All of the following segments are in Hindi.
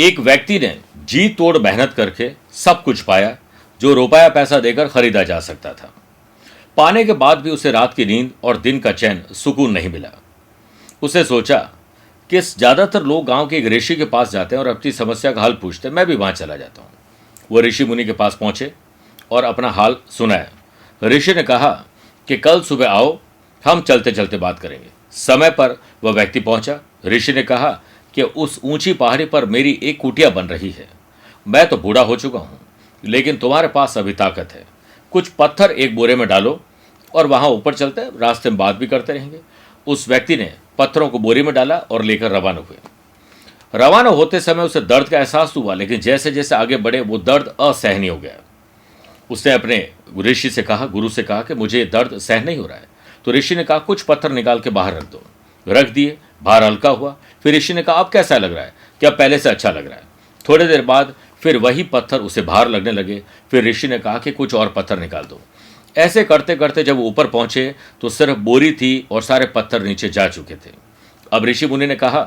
एक व्यक्ति ने जी तोड़ मेहनत करके सब कुछ पाया जो रुपया पैसा देकर खरीदा जा सकता था। पाने के बाद भी उसे रात की नींद और दिन का चैन सुकून नहीं मिला। उसे सोचा कि ज्यादातर लोग गांव के एक ऋषि के पास जाते हैं और अपनी समस्या का हल पूछते हैं, मैं भी वहां चला जाता हूं। वो ऋषि मुनि के पास पहुंचे और अपना हाल सुनाया। ऋषि ने कहा कि कल सुबह आओ, हम चलते चलते बात करेंगे। समय पर वह व्यक्ति पहुंचा। ऋषि ने कहा कि उस ऊंची पहाड़ी पर मेरी एक कुटिया बन रही है। मैं तो बूढ़ा हो चुका हूं, लेकिन तुम्हारे पास अभी ताकत है। कुछ पत्थर एक बोरे में डालो और वहां ऊपर चलते हैं, रास्ते में बात भी करते रहेंगे। उस व्यक्ति ने पत्थरों को बोरी में डाला और लेकर रवाना हुए। रवाना होते समय उसे दर्द का एहसास हुआ, लेकिन जैसे जैसे आगे बढ़े वो दर्द असहनीय हो गया। उसने अपने ऋषि से कहा, गुरु से कहा कि मुझे दर्द सहन नहीं हो रहा है। तो ऋषि ने कहा कुछ पत्थर निकाल के बाहर रख दो। रख दिए, बाहर हल्का हुआ। फिर ऋषि ने कहा अब कैसा लग रहा है, क्या पहले से अच्छा लग रहा है? थोड़ी देर बाद फिर वही पत्थर उसे बाहर लगने लगे। फिर ऋषि ने कहा कि कुछ और पत्थर निकाल दो। ऐसे करते करते जब वो ऊपर पहुंचे तो सिर्फ बोरी थी और सारे पत्थर नीचे जा चुके थे। अब ऋषि मुनि ने कहा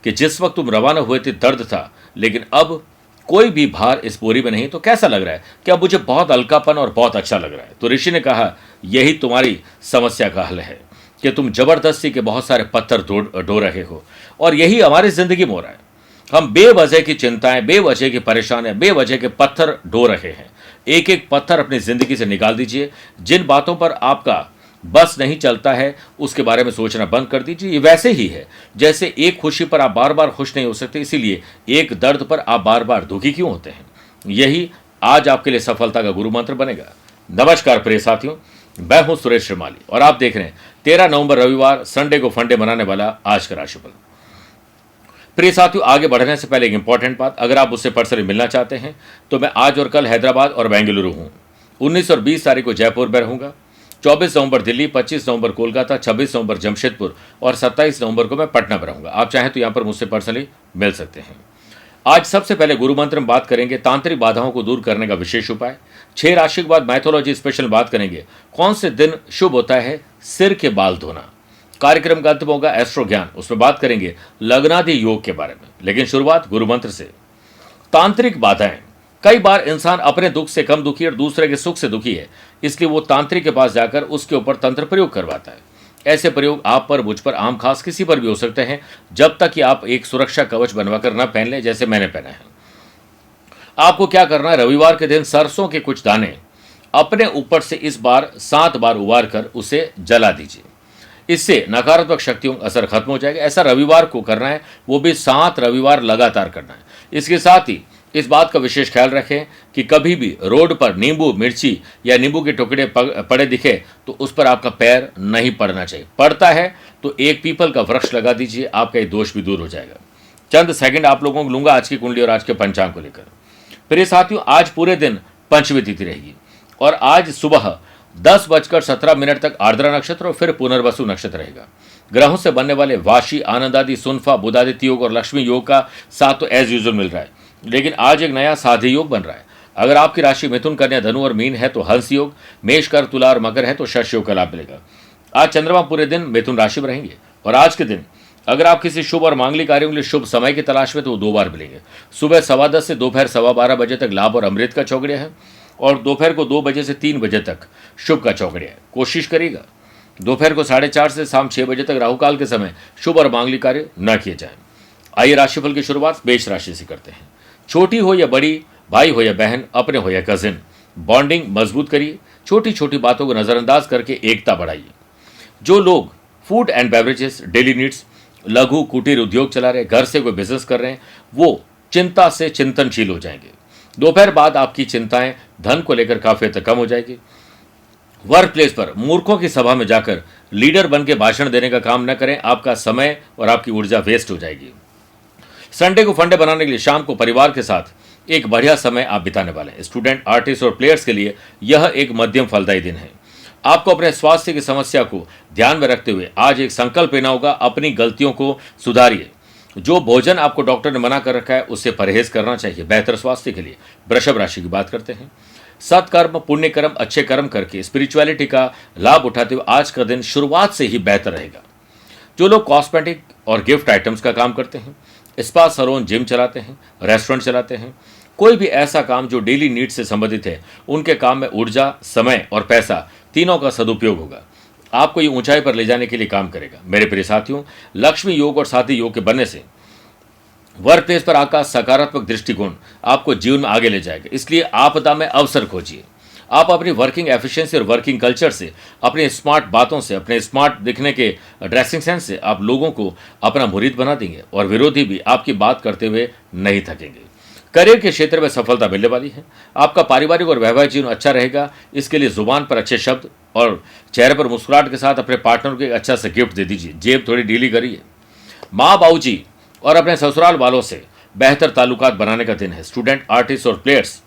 कि जिस वक्त तुम रवाना हुए थे दर्द था, लेकिन अब कोई भी भार इस बोरी में नहीं, तो कैसा लग रहा है? क्या मुझे बहुत हल्कापन और बहुत अच्छा लग रहा है। तो ऋषि ने कहा यही तुम्हारी समस्या का हल है कि तुम जबरदस्ती के बहुत सारे पत्थर ढो रहे हो, और यही हमारी जिंदगी में हो रहा है। हम बेवजह की चिंताएं, बेवजह की परेशानियां, बेवजह के पत्थर ढो रहे हैं। एक एक पत्थर अपनी जिंदगी से निकाल दीजिए। जिन बातों पर आपका बस नहीं चलता है उसके बारे में सोचना बंद कर दीजिए। ये वैसे ही है जैसे एक खुशी पर आप बार बार खुश नहीं हो सकते, इसीलिए एक दर्द पर आप बार बार दुखी क्यों होते हैं। यही आज आपके लिए सफलता का गुरु मंत्र बनेगा। नमस्कार प्रिय साथियों, मैं हूं सुरेश श्रीमाली और आप देख रहे हैं 13 नवंबर रविवार संडे को फंडे मनाने वाला आज का राशिफल। प्रिय साथियों, आगे बढ़ने से पहले एक इंपॉर्टेंट बात, अगर आप उससे पर्सनली मिलना चाहते हैं तो मैं आज और कल हैदराबाद और बेंगलुरु हूं। 19 और 20 तारीख को जयपुर में रहूंगा। 24 नवंबर दिल्ली, 25 नवंबर कोलकाता, 26 नवंबर जमशेदपुर और 27 नवंबर को मैं पटना में रहूंगा। आप चाहें तो यहां पर मुझसे पर्सनली मिल सकते हैं। आज सबसे पहले गुरु मंत्र में बात करेंगे तांत्रिक बाधाओं को दूर करने का विशेष उपाय। 6 राशि के बाद मैथोलॉजी स्पेशल बात करेंगे कौन से दिन शुभ होता है सिर के बाल धोना। कार्यक्रम का अंत में होगा एस्ट्रो ज्ञान, उसमें बात करेंगे लग्नादि योग के बारे में। लेकिन शुरुआत गुरु मंत्र से। तांत्रिक बाधाएं, कई बार इंसान अपने दुख से कम दुखी और दूसरे के सुख से दुखी है, इसलिए वो तांत्रिक के पास जाकर उसके ऊपर तंत्र प्रयोग करवाता है। ऐसे प्रयोग आप पर, मुझ पर, आम खास किसी पर भी हो सकते हैं, जब तक कि आप एक सुरक्षा कवच बनवाकर न पहन लें जैसे मैंने पहना है। आपको क्या करना है, रविवार के दिन सरसों के कुछ दाने अपने ऊपर से इस बार 7 बार उबार कर उसे जला दीजिए। इससे नकारात्मक शक्तियों का असर खत्म हो जाएगा। ऐसा रविवार को करना है, वो भी 7 रविवार लगातार करना है। इसके साथ ही इस बात का विशेष ख्याल रखें कि कभी भी रोड पर नींबू, मिर्ची या नींबू के टुकड़े पड़े दिखे तो उस पर आपका पैर नहीं पड़ना चाहिए। पड़ता है तो एक पीपल का वृक्ष लगा दीजिए, आपका ये दोष भी दूर हो जाएगा। चंद सेकंड आप लोगों को लूंगा आज की कुंडली और आज के पंचांग को लेकर। प्रिय साथियों, आज पूरे दिन पंचमी तिथि रहेगी और आज सुबह 10:17 तक आर्द्रा नक्षत्र और फिर पुनर्वसु नक्षत्र रहेगा। ग्रहों से बनने वाले वाशी, आनंदादि, सुनफा, बुधादित्य योग और लक्ष्मी योग का साथ तो एज यूजुअल मिल रहा है, लेकिन आज एक नया साध्य योग बन रहा है। अगर आपकी राशि मिथुन, कन्या, धनु और मीन है तो हंस योग, मेष, कर, तुला और मकर है तो शश योग का लाभ मिलेगा। आज चंद्रमा पूरे दिन मिथुन राशि में रहेंगे और आज के दिन अगर आप किसी शुभ और मांगलिक कार्यों के लिए शुभ समय की तलाश में तो वो 2 बार मिलेंगे। सुबह 10:15 से दोपहर 12:15 बजे तक लाभ और अमृत का चौगड़िया है और दोपहर को 2 बजे से 3 बजे तक शुभ का चौगड़िया है। कोशिश करिएगा दोपहर को 4:30 से शाम 6 बजे तक राहुकाल के समय शुभ और मांगलिक कार्य न किए जाएं। आइए राशिफल की शुरुआत मेष राशि से करते हैं। छोटी हो या बड़ी, भाई हो या बहन, अपने हो या कजिन, बॉन्डिंग मजबूत करिए। छोटी छोटी बातों को नजरअंदाज करके एकता बढ़ाइए। जो लोग food and beverages, daily needs, लघु कुटीर उद्योग चला रहे, घर से कोई बिजनेस कर रहे हैं, वो चिंता से चिंतनशील हो जाएंगे। दोपहर बाद आपकी चिंताएं धन को लेकर काफी हद तक कम हो जाएगी। वर्क प्लेस पर मूर्खों की सभा में जाकर लीडर बन के भाषण देने का काम न करें, आपका समय और आपकी ऊर्जा वेस्ट हो जाएगी। संडे को फंडे बनाने के लिए शाम को परिवार के साथ एक बढ़िया समय आप बिताने वाले हैं। स्टूडेंट, आर्टिस्ट और प्लेयर्स के लिए यह एक मध्यम फलदायी दिन है। आपको अपने स्वास्थ्य की समस्या को ध्यान में रखते हुए आज एक संकल्प लेना होगा, अपनी गलतियों को सुधारिए। जो भोजन आपको डॉक्टर ने मना कर रखा है उससे परहेज करना चाहिए बेहतर स्वास्थ्य के लिए। वृषभ राशि की बात करते हैं। सत्कर्म, पुण्य कर्म, अच्छे कर्म करके स्पिरिचुअलिटी का लाभ उठाते हुए आज का दिन शुरुआत से ही बेहतर रहेगा। जो लोग कॉस्मेटिक और गिफ्ट आइटम्स का काम करते हैं स्पा सैलून, जिम चलाते हैं, रेस्टोरेंट चलाते हैं, कोई भी ऐसा काम जो डेली नीड्स से संबंधित है, उनके काम में ऊर्जा, समय और पैसा तीनों का सदुपयोग होगा। आपको ये ऊंचाई पर ले जाने के लिए काम करेगा। मेरे प्रिय साथियों, लक्ष्मी योग और साथी योग के बनने से वर्क प्लेस पर आपका सकारात्मक दृष्टिकोण आपको जीवन में आगे ले जाएगा। इसलिए आपदा में अवसर खोजिए। आप अपनी वर्किंग एफिशिएंसी और वर्किंग कल्चर से, अपने स्मार्ट बातों से, अपने स्मार्ट दिखने के ड्रेसिंग सेंस से आप लोगों को अपना मुरीद बना देंगे और विरोधी भी आपकी बात करते हुए नहीं थकेंगे। करियर के क्षेत्र में सफलता मिलने वाली है। आपका पारिवारिक और वैवाहिक जीवन अच्छा रहेगा। इसके लिए जुबान पर अच्छे शब्द और चेहरे पर मुस्कुराहट के साथ अपने पार्टनर को एक अच्छा सा गिफ्ट दे दीजिए। जेब थोड़ी ढीली करिए। माँ बाबूजी और अपने ससुराल वालों से बेहतर ताल्लुकात बनाने का दिन है। स्टूडेंट, आर्टिस्ट और प्लेयर्स,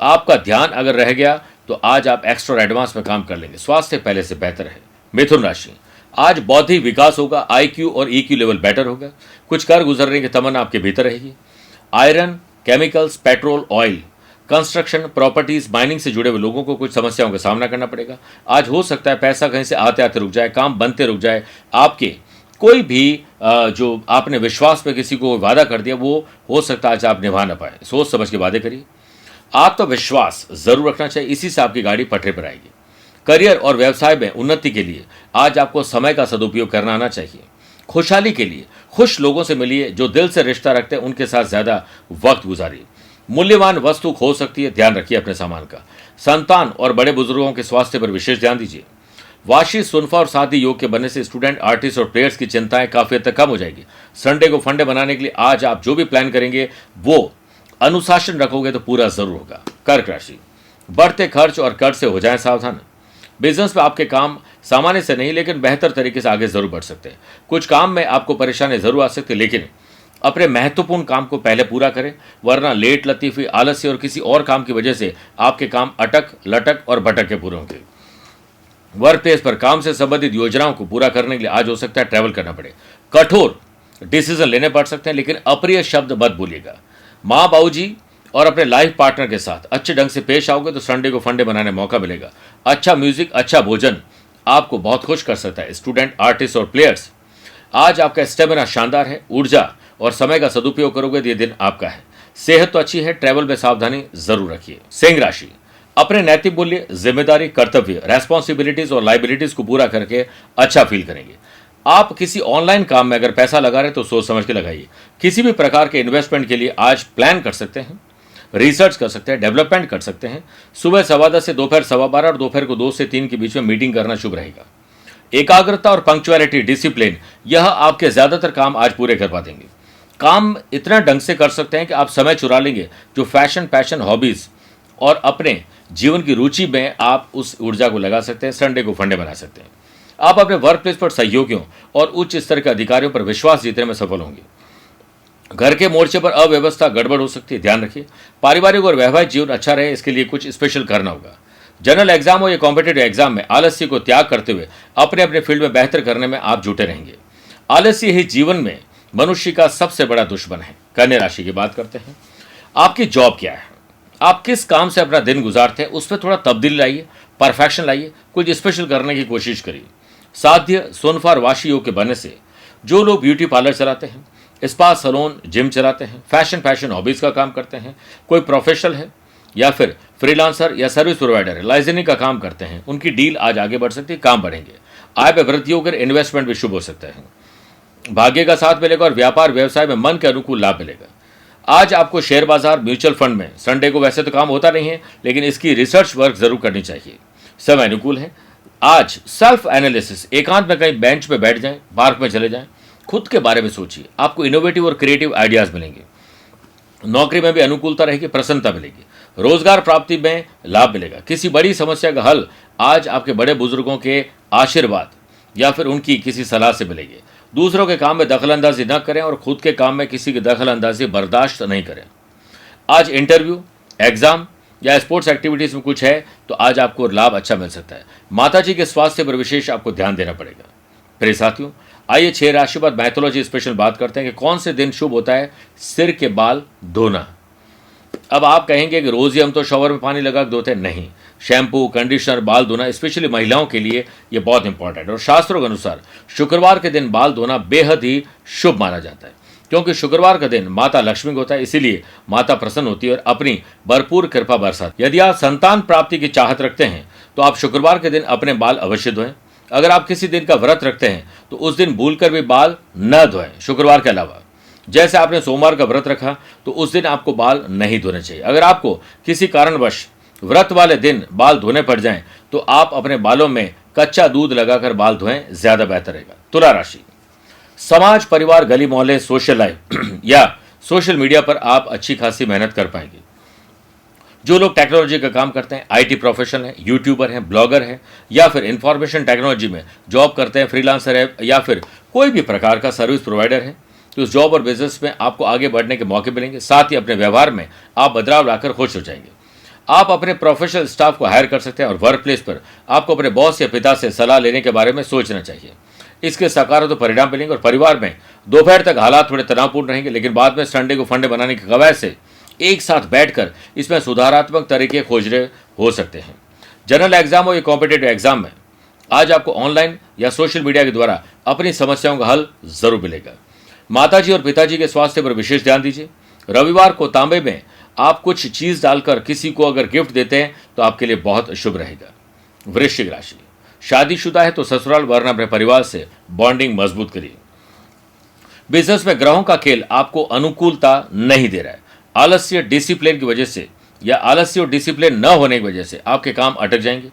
आपका ध्यान अगर रह गया तो आज आप एक्स्ट्रा और एडवांस में काम कर लेंगे। स्वास्थ्य पहले से बेहतर है। मिथुन राशि, आज बौद्धिक विकास होगा। IQ और EQ लेवल बेटर होगा। कुछ कर गुजरने की तमन्ना आपके भीतर रहेगी। Iron, chemicals, petrol, oil, construction, properties, mining से जुड़े हुए लोगों को कुछ समस्याओं का सामना करना पड़ेगा। आज हो सकता है पैसा कहीं से आते आते रुक जाए, काम बनते रुक जाए। आपके कोई भी जो आपने विश्वास पे किसी को वादा कर दिया, वो हो सकता है आज आप निभा ना पाए। सोच समझ के वादे करिए। आत्मविश्वास जरूर रखना चाहिए, इसी से आपकी गाड़ी पटरी पर आएगी। करियर और व्यवसाय में उन्नति के लिए आज आपको समय का सदुपयोग करना आना चाहिए। खुशहाली के लिए खुश लोगों से मिलिए, जो दिल से रिश्ता रखते हैं उनके साथ ज्यादा वक्त गुजारिए। मूल्यवान वस्तु खो सकती है, ध्यान रखिए अपने सामान का। संतान और बड़े बुजुर्गों के स्वास्थ्य पर विशेष ध्यान दीजिए। वाशी, सुनफा और साथी योग के बनने से स्टूडेंट, आर्टिस्ट और प्लेयर्स की चिंताएं काफी हद तक कम हो जाएगी। संडे को फंडे बनाने के लिए आज आप जो भी प्लान करेंगे वो अनुशासन रखोगे तो पूरा जरूर होगा। कर्क राशि, बढ़ते खर्च और कर्ज से हो जाएं सावधान। बिजनेस में आपके काम सामान्य से नहीं लेकिन बेहतर तरीके से आगे जरूर बढ़ सकते हैं। कुछ काम में आपको परेशानी जरूर आ सकती है, लेकिन अपने महत्वपूर्ण काम को पहले पूरा करें, वरना लेट लतीफी, आलस्य और किसी और काम की वजह से आपके काम अटक, लटक और भटक के पूरे होंगे। वर्क प्लेस पर काम से संबंधित योजनाओं को पूरा करने के लिए आज हो सकता है ट्रैवल करना पड़े। कठोर डिसीजन लेने पड़ सकते हैं, लेकिन अप्रिय शब्द मत बोलिएगा। माँ बाबूजी और अपने लाइफ पार्टनर के साथ अच्छे ढंग से पेश आओगे तो संडे को फंडे बनाने मौका मिलेगा। अच्छा म्यूजिक, अच्छा भोजन आपको बहुत खुश कर सकता है। स्टूडेंट, आर्टिस्ट और प्लेयर्स, आज आपका स्टेमिना शानदार है। ऊर्जा और समय का सदुपयोग करोगे तो ये दिन आपका है। सेहत तो अच्छी है, ट्रैवल में सावधानी जरूर रखिए। सिंह राशि, अपने नैतिक मूल्य, जिम्मेदारी, कर्तव्य, रेस्पॉन्सिबिलिटीज और लाइबिलिटीज को पूरा करके अच्छा फील करेंगे। आप किसी ऑनलाइन काम में अगर पैसा लगा रहे तो सोच समझ के लगाइए। किसी भी प्रकार के इन्वेस्टमेंट के लिए आज प्लान कर सकते हैं, रिसर्च कर सकते हैं, डेवलपमेंट कर सकते हैं। सुबह 10:15 से दोपहर 12:15 और दोपहर को 2 से 3 के बीच में मीटिंग करना शुभ रहेगा। एकाग्रता और पंक्चुअलिटी, डिसिप्लिन, यह आपके ज्यादातर काम आज पूरे कर पाएंगे। काम इतना ढंग से कर सकते हैं कि आप समय चुरा लेंगे। जो फैशन, पैशन, हॉबीज और अपने जीवन की रुचि में आप उस ऊर्जा को लगा सकते हैं। संडे को फंडे बना सकते हैं। आप अपने वर्क प्लेस पर सहयोगियों और उच्च स्तर के अधिकारियों पर विश्वास जीतने में सफल होंगे। घर के मोर्चे पर अव्यवस्था, गड़बड़ हो सकती है, ध्यान रखिए। पारिवारिक और वैवाहिक जीवन अच्छा रहे, इसके लिए कुछ स्पेशल करना होगा। जनरल एग्जाम हो या कॉम्पिटेटिव एग्जाम में आलस्य को त्याग करते हुए अपने अपने फील्ड में बेहतर करने में आप जुटे रहेंगे। आलस्य ही जीवन में मनुष्य का सबसे बड़ा दुश्मन है। कन्या राशि की बात करते हैं। आपकी जॉब क्या है, आप किस काम से अपना दिन गुजारते हैं, उस पर थोड़ा तब्दीली लाइए, परफेक्शन लाइए, कुछ स्पेशल करने की कोशिश करिए। साध्य, सोनफार, वाशी योग के बनने से जो लोग ब्यूटी पार्लर चलाते हैं, स्पा सैलून, जिम चलाते हैं, फैशन हॉबीज का काम करते हैं, कोई प्रोफेशनल है या फिर फ्रीलांसर या सर्विस प्रोवाइडर है, लाइसेंसिंग का काम करते हैं, उनकी डील आज आगे बढ़ सकती है, काम बढ़ेंगे। आय में वृद्धि होकर इन्वेस्टमेंट भी शुभ हो सकता है। भाग्य का साथ मिलेगा और व्यापार व्यवसाय में मन के अनुकूल लाभ मिलेगा। आज आपको शेयर बाजार, म्यूचुअल फंड में संडे को वैसे तो काम होता नहीं है, लेकिन इसकी रिसर्च वर्क जरूर करनी चाहिए। समय अनुकूल है। आज सेल्फ एनालिसिस, एकांत में कहीं बेंच पे बैठ जाएं, पार्क में चले जाएं, खुद के बारे में सोचिए। आपको इनोवेटिव और क्रिएटिव आइडियाज मिलेंगे। नौकरी में भी अनुकूलता रहेगी, प्रसन्नता मिलेगी। रोजगार प्राप्ति में लाभ मिलेगा। किसी बड़ी समस्या का हल आज आपके बड़े बुजुर्गों के आशीर्वाद या फिर उनकी किसी सलाह से मिलेगी। दूसरों के काम में दखलंदाजी न करें और खुद के काम में किसी की दखलंदाजी बर्दाश्त नहीं करें। आज इंटरव्यू, एग्जाम या स्पोर्ट्स एक्टिविटीज में कुछ है तो आज आपको लाभ अच्छा मिल सकता है। माताजी के स्वास्थ्य पर विशेष आपको ध्यान देना पड़ेगा। प्रिय साथियों, आइए 6 राशि बाद मैथोलॉजी स्पेशल बात करते हैं कि कौन से दिन शुभ होता है सिर के बाल धोना। अब आप कहेंगे कि रोज ही हम तो शॉवर में पानी लगा के धोते हैं। नहीं, शैम्पू, कंडीशनर, बाल धोना स्पेशली महिलाओं के लिए ये बहुत इंपॉर्टेंट है। और शास्त्रों के अनुसार शुक्रवार के दिन बाल धोना बेहद ही शुभ माना जाता है। क्योंकि शुक्रवार का दिन माता लक्ष्मी का होता है, इसीलिए माता प्रसन्न होती है और अपनी भरपूर कृपा बरसाती है। यदि आप संतान प्राप्ति की चाहत रखते हैं तो आप शुक्रवार के दिन अपने बाल अवश्य धोएं। अगर आप किसी दिन का व्रत रखते हैं तो उस दिन भूलकर भी बाल न धोएं शुक्रवार के अलावा। जैसे आपने सोमवार का व्रत रखा तो उस दिन आपको बाल नहीं धोने चाहिए। अगर आपको किसी कारणवश व्रत वाले दिन बाल धोने पड़ जाएं तो आप अपने बालों में कच्चा दूध लगाकर बाल धोएं, ज्यादा बेहतर रहेगा। तुला राशि, समाज, परिवार, गली मोहल्ले, सोशल लाइफ या सोशल मीडिया पर आप अच्छी खासी मेहनत कर पाएंगे। जो लोग टेक्नोलॉजी का काम करते हैं, आईटी प्रोफेशनल हैं, यूट्यूबर हैं, ब्लॉगर हैं या फिर इंफॉर्मेशन टेक्नोलॉजी में जॉब करते हैं, फ्रीलांसर है या फिर कोई भी प्रकार का सर्विस प्रोवाइडर है, तो उस जॉब और बिजनेस में आपको आगे बढ़ने के मौके मिलेंगे। साथ ही अपने व्यवहार में आप बदलाव लाकर खुश हो जाएंगे। आप अपने प्रोफेशनल स्टाफ को हायर कर सकते हैं और वर्क प्लेस पर आपको अपने बॉस या पिता से सलाह लेने के बारे में सोचना चाहिए। इसके सकारात्मक परिणाम मिलेंगे और परिवार में दोपहर तक हालात थोड़े तनावपूर्ण रहेंगे, लेकिन बाद में संडे को फंडे बनाने की कवायद से एक साथ बैठकर इसमें सुधारात्मक तरीके खोज रहे हो सकते हैं। जनरल एग्जाम हो या कॉम्पिटेटिव एग्जाम में आज आपको ऑनलाइन या सोशल मीडिया के द्वारा अपनी समस्याओं का हल जरूर मिलेगा। माताजी और पिताजी के स्वास्थ्य पर विशेष ध्यान दीजिए। रविवार को तांबे में आप कुछ चीज डालकर किसी को अगर गिफ्ट देते हैं तो आपके लिए बहुत शुभ रहेगा। वृश्चिक राशि, शादीशुदा है तो ससुराल वरना अपने परिवार से बॉन्डिंग मजबूत करिए। बिजनेस में ग्रहों का खेल आपको अनुकूलता नहीं दे रहा है। आलस्य, डिसिप्लिन की वजह से या आलस्य और डिसिप्लिन न होने की वजह से आपके काम अटक जाएंगे।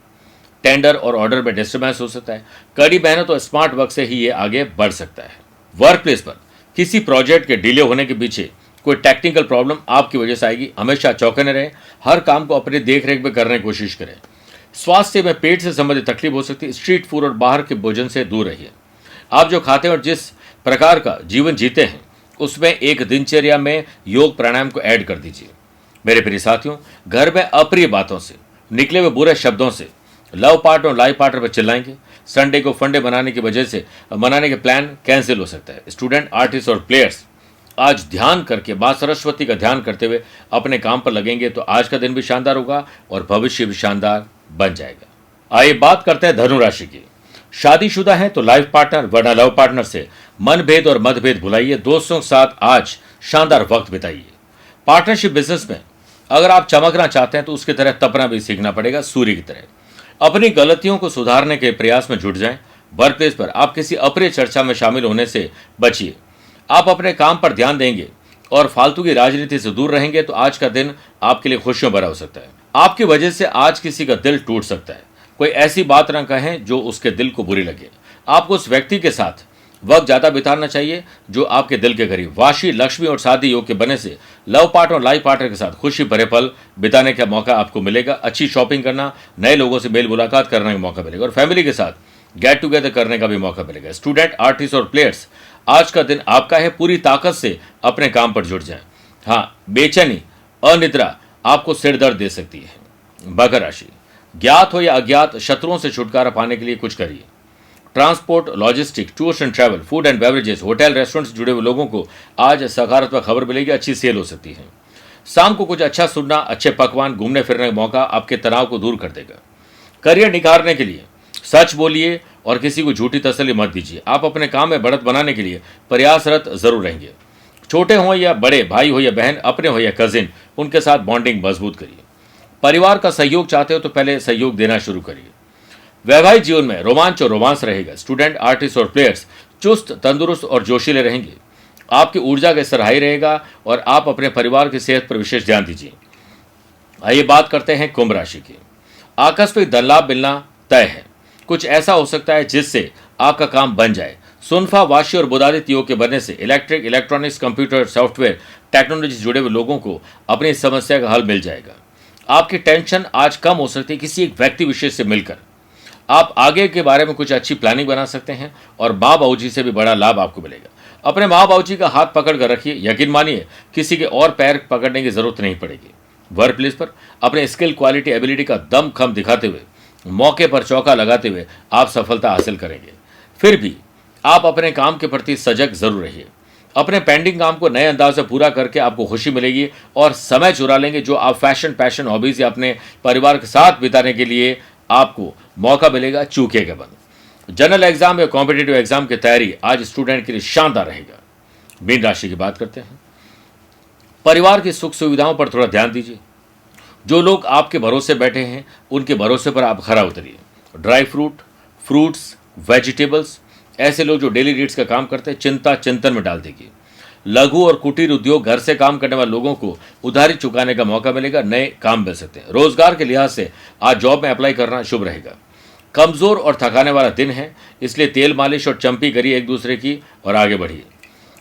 टेंडर और ऑर्डर में डिस्टर्बेंस हो सकता है। कड़ी मेहनत और स्मार्ट वर्क से ही ये आगे बढ़ सकता है। वर्क प्लेस पर किसी प्रोजेक्ट के डिले होने के पीछे कोई टेक्निकल प्रॉब्लम आपकी वजह से आएगी। हमेशा चौकन्ने रहें, हर काम को अपनी देखरेख में करने की कोशिश करें। स्वास्थ्य में पेट से संबंधित तकलीफ हो सकती है। स्ट्रीट फूड और बाहर के भोजन से दूर रहिए। आप जो खाते हैं और जिस प्रकार का जीवन जीते हैं उसमें एक दिनचर्या में योग प्राणायाम को ऐड कर दीजिए। मेरे प्रिय साथियों, घर में अप्रिय बातों से, निकले हुए बुरे शब्दों से लव पार्टनर और लाइफ पार्टनर पर चिल्लाएंगे। संडे को फंडे बनाने की वजह से मनाने के प्लान कैंसिल हो सकता है। स्टूडेंट, आर्टिस्ट और प्लेयर्स आज ध्यान करके मां सरस्वती का ध्यान करते हुए अपने काम पर लगेंगे तो आज का दिन भी शानदार होगा और भविष्य भी शानदार बन जाएगा। आइए बात करते हैं धनु राशि की। शादीशुदा है तो लाइफ पार्टनर वरना लव पार्टनर से मनभेद और मतभेद भुलाइए। दोस्तों के साथ आज शानदार वक्त बिताइए। पार्टनरशिप बिजनेस में अगर आप चमकना चाहते हैं तो उसकी तरह तपना भी सीखना पड़ेगा, सूर्य की तरह। अपनी गलतियों को सुधारने के प्रयास में जुट जाएं। वर्क प्लेस पर आप किसी अप्रिय चर्चा में शामिल होने से बचिए। आप अपने काम पर ध्यान देंगे और फालतू की राजनीति से दूर रहेंगे तो आज का दिन आपके लिए खुशियों भरा हो सकता है। आपकी वजह से आज किसी का दिल टूट सकता है। कोई ऐसी बात ना कहें जो उसके दिल को बुरी लगे। आपको उस व्यक्ति के साथ वक्त ज्यादा बिताना चाहिए जो आपके दिल के करीब। वाशी, लक्ष्मी और शादी योग के बनने से लव पार्टनर और लाइफ पार्टनर के साथ खुशी भरे पल बिताने का मौका आपको मिलेगा। अच्छी शॉपिंग करना, नए लोगों से मेल मुलाकात करने का मौका मिलेगा और फैमिली के साथ गेट टुगेदर करने का भी मौका मिलेगा। स्टूडेंट, आर्टिस्ट और प्लेयर्स, आज का दिन आपका है। पूरी ताकत से अपने काम पर जुट जाएं। हाँ, बेचैनी, अनिद्रा आपको सिर दर्द दे सकती है। मकर राशि, ज्ञात हो या अज्ञात शत्रुओं से छुटकारा पाने के लिए कुछ करिए। Transport, logistic, tours and travel, food and beverages, hotel, restaurant से जुड़े हुए लोगों को आज सकारात्मक खबर मिलेगी। अच्छी सेल हो सकती है। शाम को कुछ अच्छा सुनना, अच्छे पकवान, घूमने फिरने का मौका आपके तनाव को दूर कर देगा। करियर निखारने के लिए सच बोलिए और किसी को झूठी तसल्ली मत दीजिए। आप अपने काम में बढ़त बनाने के लिए प्रयासरत जरूर रहेंगे। छोटे हों या बड़े, भाई हो या बहन, अपने हो या कजिन, उनके साथ बॉन्डिंग मजबूत करिए। परिवार का सहयोग चाहते हो तो पहले सहयोग देना शुरू करिए। वैवाहिक जीवन में रोमांच और रोमांस रहेगा। स्टूडेंट, आर्टिस्ट और प्लेयर्स चुस्त, तंदुरुस्त और जोशीले रहेंगे। आपकी ऊर्जा का स्तर हाई रहेगा और आप अपने परिवार की सेहत पर विशेष ध्यान दीजिए। आइए बात करते हैं कुंभ राशि की। आकस्मिक धन लाभ मिलना तय है। कुछ ऐसा हो सकता है जिससे आपका काम बन जाए। सुनफा, वाशी और बुधादित्य योग के बनने से electric, electronics, computer, software, technology से जुड़े हुए लोगों को अपनी समस्या का हल मिल जाएगा। आपकी टेंशन आज कम हो सकती है किसी एक व्यक्ति विशेष से मिलकर। आप आगे के बारे में कुछ अच्छी प्लानिंग बना सकते हैं और माँ बाबू जी से भी बड़ा लाभ आपको मिलेगा। अपने माँ बाबू जी का हाथ पकड़ कर रखिए। यकीन मानिए किसी के और पैर पकड़ने की जरूरत नहीं पड़ेगी। वर्क प्लेस पर अपने स्किल, क्वालिटी, एबिलिटी का दम खम दिखाते हुए, मौके पर चौका लगाते हुए आप सफलता हासिल करेंगे। फिर भी आप अपने काम के प्रति सजग जरूर रहिए। अपने पेंडिंग काम को नए अंदाज से पूरा करके आपको खुशी मिलेगी और समय चुरा लेंगे जो आप फैशन, पैशन, हॉबीज या अपने परिवार के साथ बिताने के लिए आपको मौका मिलेगा। चूकेगा बंद। जनरल एग्जाम या कॉम्पिटेटिव एग्जाम की तैयारी आज स्टूडेंट के लिए शानदार रहेगा। मीन राशि की बात करते हैं। परिवार की सुख सुविधाओं पर थोड़ा ध्यान दीजिए। जो लोग आपके भरोसे बैठे हैं उनके भरोसे पर आप खरा उतरिए। ड्राई फ्रूट, फ्रूट्स, वेजिटेबल्स, ऐसे लोग जो डेली नीड्स का काम करते हैं, चिंता चिंतन में डाल देगी। लघु और कुटीर उद्योग, घर से काम करने वाले लोगों को उधारी चुकाने का मौका मिलेगा, नए काम मिल सकते हैं। रोजगार के लिहाज से आज जॉब में अप्लाई करना शुभ रहेगा। कमजोर और थकाने वाला दिन है, इसलिए तेल मालिश और चंपी करिए एक दूसरे की और आगे बढ़िए।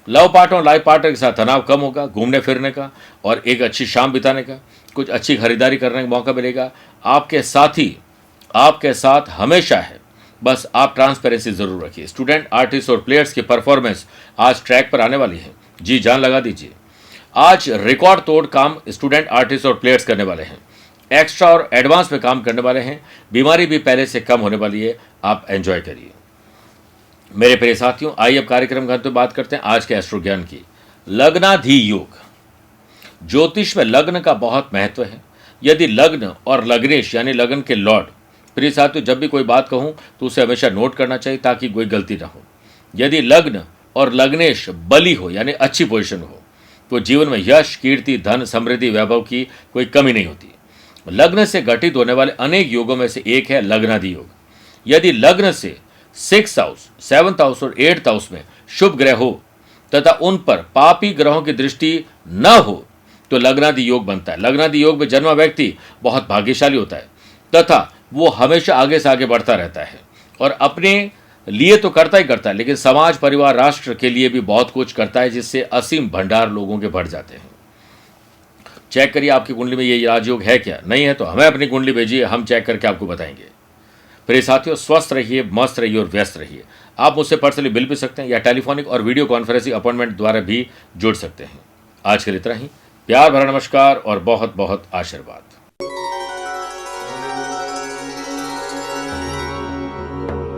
लव पार्टनर और लाइफ पार्टनर के साथ तनाव कम होगा, घूमने फिरने का और एक अच्छी शाम बिताने का, कुछ अच्छी खरीदारी करने का मौका मिलेगा। आपके साथी आपके साथ हमेशा है, बस आप ट्रांसपेरेंसी जरूर रखिए। स्टूडेंट, आर्टिस्ट और प्लेयर्स की परफॉर्मेंस आज ट्रैक पर आने वाली है, जी जान लगा दीजिए। आज रिकॉर्ड तोड़ काम स्टूडेंट, आर्टिस्ट और प्लेयर्स करने वाले हैं, एक्स्ट्रा और एडवांस में काम करने वाले हैं। बीमारी भी पहले से कम होने वाली है, आप एंजॉय करिए। मेरे प्रिय साथियों, आइए अब कार्यक्रम का बात करते हैं आज के एस्ट्रो ज्ञान की। लग्नाधि योग, ज्योतिष में लग्न का बहुत महत्व है। यदि लग्न और लग्नेश यानी लग्न के लॉर्ड, प्रिय साथियों जब भी कोई बात कहूं तो उसे हमेशा नोट करना चाहिए ताकि कोई गलती ना हो। यदि लग्न और लग्नेश बली हो यानी अच्छी पोजीशन हो तो जीवन में यश, कीर्ति, धन, समृद्धि, वैभव की कोई कमी नहीं होती। लग्न से घटित होने वाले अनेक योगों में से एक है लग्नादि योग। यदि लग्न से 6th हाउस, 7th हाउस और 8th हाउस में शुभ ग्रह हो तथा उन पर पापी ग्रहों की दृष्टि न हो तो लग्नादि योग बनता है। लग्नादि योग में जन्मा व्यक्ति बहुत भाग्यशाली होता है तथा वो हमेशा आगे से आगे बढ़ता रहता है और अपने लिए तो करता ही करता है, लेकिन समाज, परिवार, राष्ट्र के लिए भी बहुत कुछ करता है, जिससे असीम भंडार लोगों के बढ़ जाते हैं। चेक करिए आपकी कुंडली में ये राजयोग है क्या, नहीं है तो हमें अपनी कुंडली भेजिए, हम चेक करके आपको बताएंगे। प्रिय साथियों, स्वस्थ रहिए, मस्त रहिए और व्यस्त रहिए। आप मुझसे पर्सनली मिल भी सकते हैं या टेलीफोनिक और वीडियो कॉन्फ्रेंसिंग अपॉइंटमेंट द्वारा भी जुड़ सकते हैं। आज के लिए इतना ही। प्यार भरा नमस्कार और बहुत बहुत आशीर्वाद।